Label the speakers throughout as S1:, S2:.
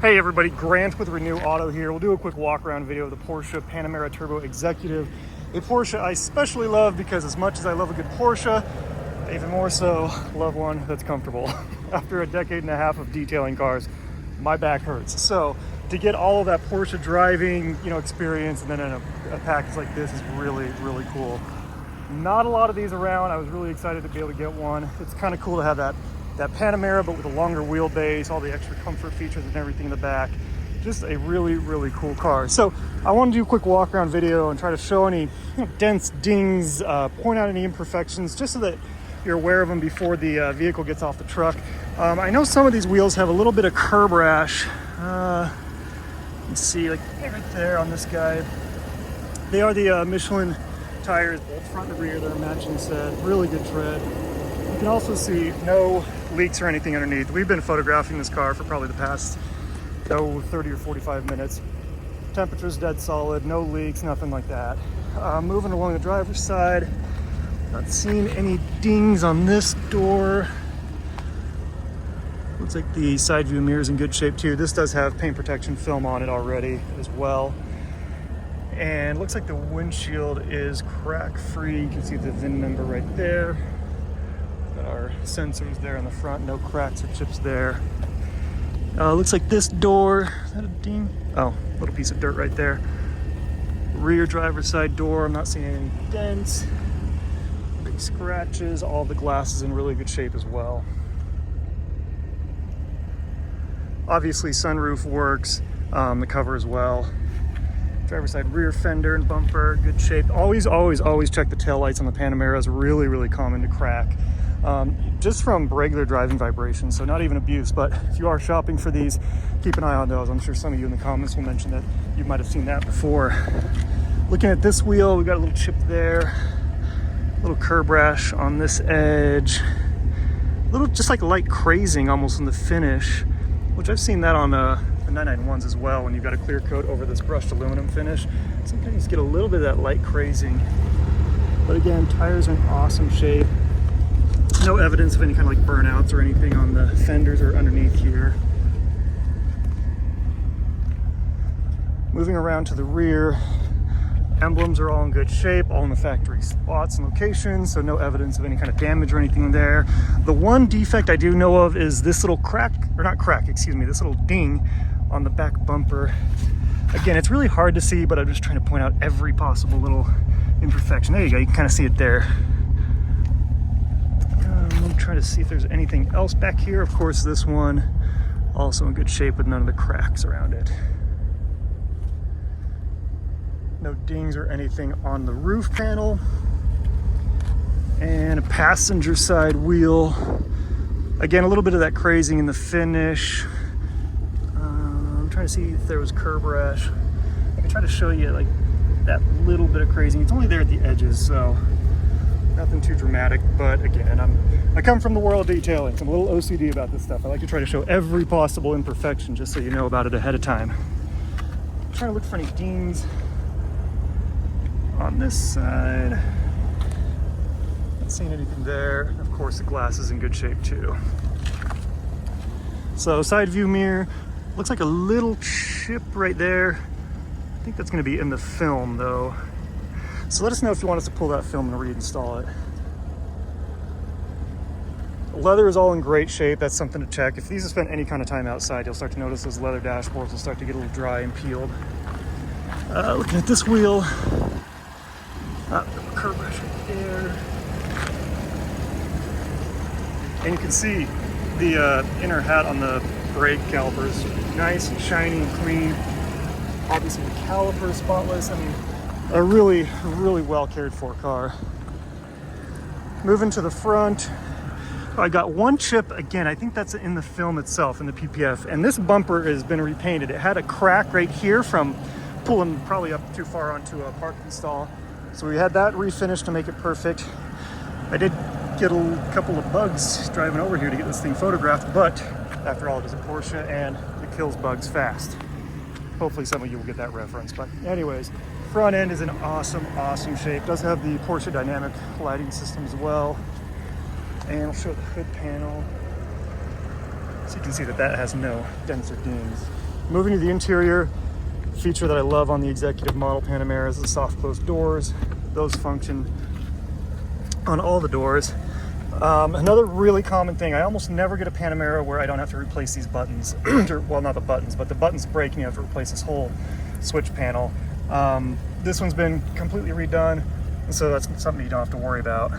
S1: Hey everybody, Grant with Renew Auto here. We'll do a quick walk around video of the Porsche Panamera Turbo Executive. A Porsche I especially love because as much as I love a good Porsche, I even more so love one that's comfortable. After a decade and a half of detailing cars, my back hurts. So to get all of that Porsche driving, experience and then in a package like this is really, really cool. Not a lot of these around. I was really excited to be able to get one. It's kind of cool to have that Panamera, but with a longer wheelbase, all the extra comfort features and everything in the back. Just a really, really cool car. So I want to do a quick walk around video and try to show any dents, dings, point out any imperfections, just so that you're aware of them before the vehicle gets off the truck. I know some of these wheels have a little bit of curb rash. You can see like right there on this guy. They are the Michelin tires, both front and rear. They're a matching set, really good tread. You can also see no leaks or anything underneath. We've been photographing this car for probably the past 30 or 45 minutes. Temperature's dead solid, no leaks, nothing like that. Moving along the driver's side, not seeing any dings on this door. Looks like the side view mirror is in good shape too. This does have paint protection film on it already as well. And looks like the windshield is crack free. You can see the VIN number right there. Got our sensors there on the front, no cracks or chips there. Looks like this door, is that a ding? Oh, little piece of dirt right there. Rear driver's side door, I'm not seeing any dents, big scratches, all the glass is in really good shape as well. Obviously sunroof works, the cover as well. Driver's side rear fender and bumper, good shape. Always check the taillights on the Panamera. It's really, really common to crack. Just from regular driving vibrations, so not even abuse, but if you are shopping for these, keep an eye on those. I'm sure some of you in the comments will mention that you might have seen that before. Looking at this wheel, we got a little chip there, a little curb rash on this edge, a little just like light crazing almost in the finish, which I've seen that on the 991s as well. When you've got a clear coat over this brushed aluminum finish, sometimes you get a little bit of that light crazing. But again, tires are in awesome shape. No evidence of any kind of like burnouts or anything on the fenders or underneath here. Moving around to the rear, emblems are all in good shape, all in the factory spots and locations, so no evidence of any kind of damage or anything there. The one defect I do know of is this little this little ding on the back bumper. Again, it's really hard to see, but I'm just trying to point out every possible little imperfection. There you go, you can kind of see it there. I'm trying to see if there's anything else back here. Of course, this one also in good shape with none of the cracks around it. No dings or anything on the roof panel. And a passenger side wheel. Again, a little bit of that crazing in the finish. I'm trying to see if there was curb rash. I can try to show you like that little bit of crazing. It's only there at the edges, so nothing too dramatic, but again, I come from the world of detailing, so I'm a little OCD about this stuff. I like to try to show every possible imperfection just so you know about it ahead of time. I'm trying to look for any dings on this side. Not seeing anything there. Of course, the glass is in good shape too. So side view mirror, looks like a little chip right there. I think that's going to be in the film though. So let us know if you want us to pull that film and reinstall it. The leather is all in great shape. That's something to check. If these have spent any kind of time outside, you'll start to notice those leather dashboards will start to get a little dry and peeled. Looking at this wheel, curb rash right there. And you can see the inner hat on the brake calipers, nice and shiny and clean. Obviously the caliper is spotless. I mean, a really, really well cared for car. Moving to the front, I got one chip, again, I think that's in the film itself, in the PPF, and this bumper has been repainted. It had a crack right here from pulling probably up too far onto a parking stall. So we had that refinished to make it perfect. I did get a couple of bugs driving over here to get this thing photographed, but after all, it is a Porsche and it kills bugs fast. Hopefully some of you will get that reference, but anyways, front end is in awesome shape. Does have the Porsche dynamic lighting system as well. And I'll show the hood panel. So you can see that that has no dents or dings. Moving to the interior, feature that I love on the executive model Panamera is the soft close doors. Those function on all the doors. Another really common thing, I almost never get a Panamera where I don't have to replace these buttons. Well, not the buttons, but the buttons break and you have to replace this whole switch panel. This one's been completely redone, so that's something you don't have to worry about.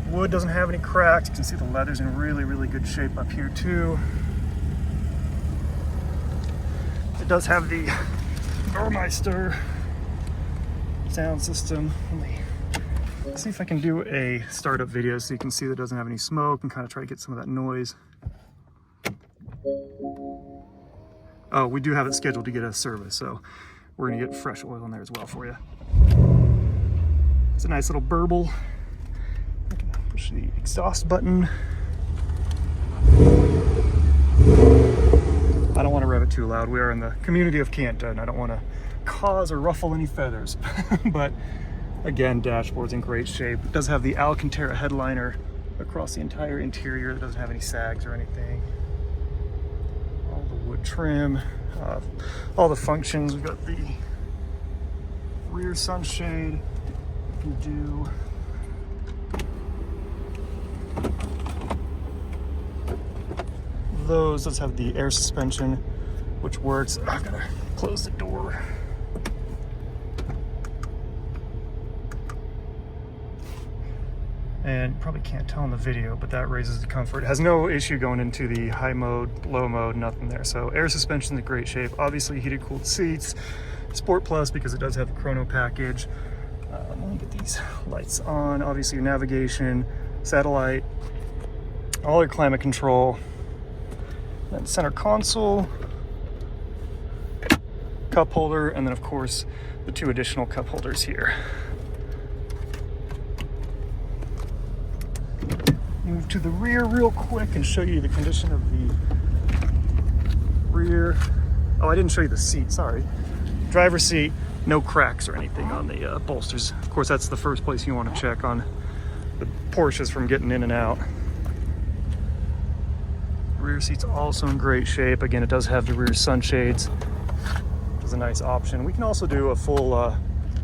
S1: Wood doesn't have any cracks. You can see the leather's in really, really good shape up here too. It does have the Burmeister sound system. Let me see if I can do a startup video so you can see that it doesn't have any smoke and kind of try to get some of that noise. Oh, we do have it scheduled to get a service, so we're gonna get fresh oil in there as well for you. It's a nice little burble. I can push the exhaust button. I don't want to rev it too loud. We are in the community of Canton, and I don't want to cause or ruffle any feathers. But again, dashboard's in great shape. It does have the Alcantara headliner across the entire interior. It doesn't have any sags or anything. All the wood trim, all the functions. We've got the rear sunshade. You can do those. Does have the air suspension, which works. I've got to close the door. And you probably can't tell in the video, but that raises the comfort. It has no issue going into the high mode, low mode, nothing there. So air suspension in great shape. Obviously heated cooled seats. Sport Plus because it does have the chrono package. Let me get these lights on. Obviously your navigation, satellite, all your climate control. Then center console, cup holder, and then of course the two additional cup holders here. Move to the rear real quick and show you the condition of the rear. Oh, I didn't show you the seat, sorry. Driver's seat, no cracks or anything on the bolsters. Of course, that's the first place you want to check on the Porsches from getting in and out. Rear seat's also in great shape. Again, it does have the rear sunshades, which is a nice option. We can also do a full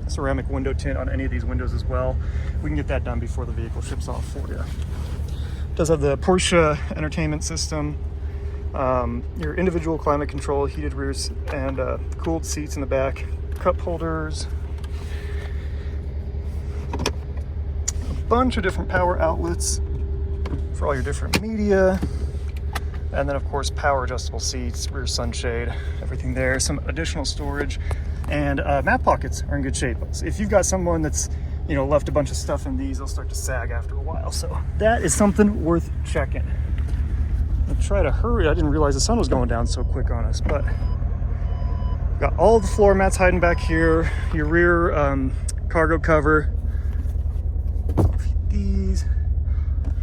S1: ceramic window tint on any of these windows as well. We can get that done before the vehicle ships off for you. It does have the Porsche entertainment system, your individual climate control, heated rears, and cooled seats in the back, cup holders, a bunch of different power outlets for all your different media. And then of course, power adjustable seats, rear sunshade, everything there. Some additional storage, and map pockets are in good shape. So if you've got someone that's, you know, left a bunch of stuff in these, they'll start to sag after a while. So that is something worth checking. I'll try to hurry. I didn't realize the sun was going down so quick on us, but got all the floor mats hiding back here, your rear cargo cover, these.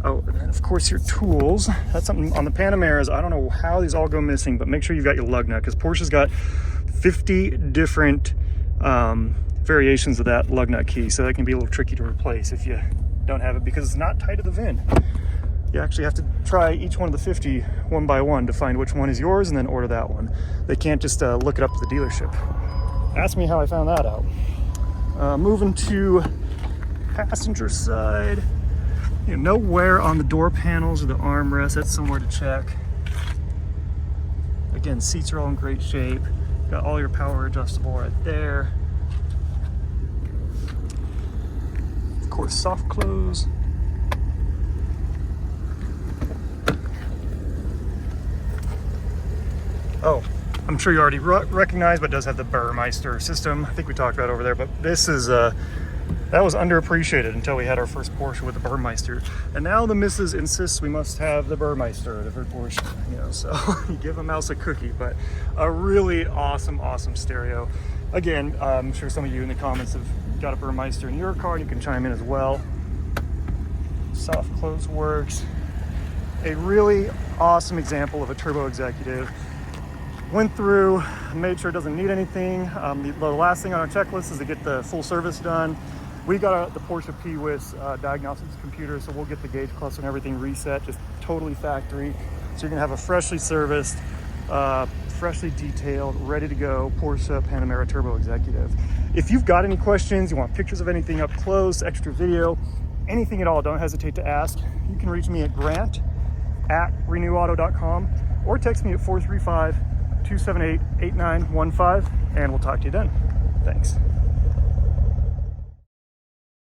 S1: Oh, and then of course your tools. That's something on the Panameras. I don't know how these all go missing, but make sure you've got your lug nut, because Porsche's got 50 different variations of that lug nut key. So that can be a little tricky to replace if you don't have it, because it's not tied to the VIN. You actually have to try each one of the 50 one by one to find which one is yours and then order that one. They can't just look it up to the dealership. Ask me how I found that out. Moving to passenger side. You know, no wear on the door panels or the armrest. That's somewhere to check. Again, seats are all in great shape. Got all your power adjustable right there. Of course, soft close. Oh, I'm sure you already recognize, but it does have the Burmeister system. I think we talked about it over there, but this is that was underappreciated until we had our first Porsche with the Burmeister. And now the missus insists we must have the Burmeister at every Porsche, you know, so you give a mouse a cookie. But a really awesome, awesome stereo. Again, I'm sure some of you in the comments have got a Burmeister in your car, and you can chime in as well. Soft close works. A really awesome example of a turbo executive. Went through, made sure it doesn't need anything. The last thing on our checklist is to get the full service done. We got the Porsche PWIS diagnostics computer, so we'll get the gauge cluster and everything reset, just totally factory. So you're gonna have a freshly serviced, freshly detailed, ready to go Porsche Panamera Turbo Executive. If you've got any questions, you want pictures of anything up close, extra video, anything at all, don't hesitate to ask. You can reach me at grant@renewauto.com or text me at 435-278-8915, and we'll talk to you then. Thanks.